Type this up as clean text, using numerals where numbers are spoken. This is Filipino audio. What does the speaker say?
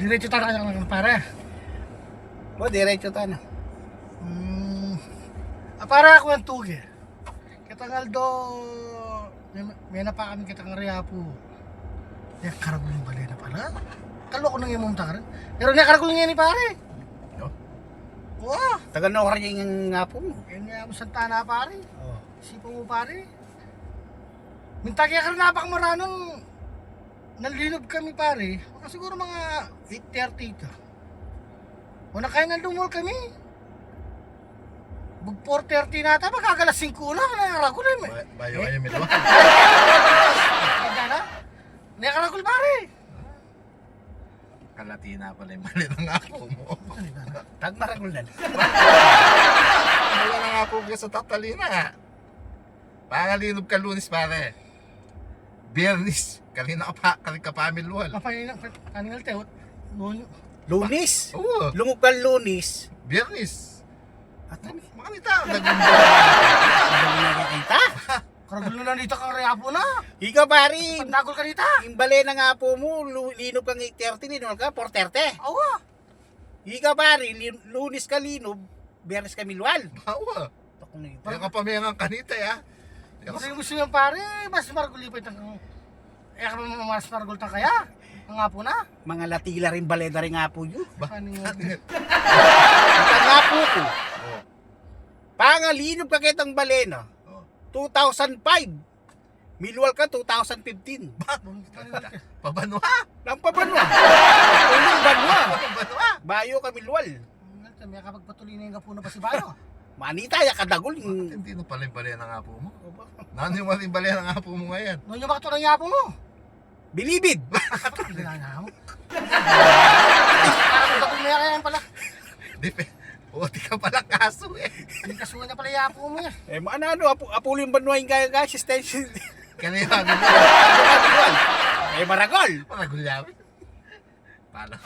Diretso tayo ng pare. O, diretso tayo na. Para ako ang tugi. Kita do may na pa kami kita ng Riapo. Ya karagul yung balay na pala. Kaloko nang yung mumta ka rin. Pero niya karagul nga ni pare. No? Oo. Taga na ka rin yung nga po mo. Yan nga mo Santana pare. Oh. Sipo mo pare. Mintagya ka rin napak maranong nalilog kami pare. Mga siguro mga 8:30 ka. O nakain na lumol kami. Bug 4:30 nata, magkagalas 5 na, nangaragul eh. Bayo kayo milwa. Kaya na, nangaragul pare. Kalatina pala yung mali ng ako mo. Tag maragulan. Wala na nga po ka sa tatalina. Pangalinob ka Lunes pare. Biyernes, kalina ka pa milwal. Kapanin na, kaningal teot. Lunis. Oo, Lungog ka lunis. Biyernes. At ano? Makanita, Kita? Karagul na dito kang Riapo na. Ikaw pari. Pagnagol ka dito. Yung balay na nga po mo, linob kang 8:30, linob ka 4:30. Awa. Ikaw pari, lunis ka linob, biyernes ka milwal. bawa. Takong na ito. Kaya ka pamayangang kanita ya. Kasi gusto yung pare, mas maragul ipit ang... ka mas maragul ta kaya. Ang nga po na. Mga latila rin balay na rin nga po yun. Kaningal. Ika nga po ko. Oh. Pangalinob ka kitang balay na. Oh. 2005. Milwal ka 2015. Pabanwa. Nang pabanwa. Unang banwa. Pabanwa. Bayo ka milwal. May kapagpatuloy na yung kapuna pa si Bayo. Manita ya kadagol. Hindi no pala yung balay ng apo mo. Nano yung maling balay ng apo mo ngayon? Noon yung makatulang yapo mo. Bilibid. Hindi na nga mo. Parang kapag may kaya pala. Uti ka pala kaso eh. Hindi kasuhan na pala yapo mo yan. Eh ano apulo yung banwa yung kaya assistance. Kanina Eh maragol. Parang gulyawi. Paano?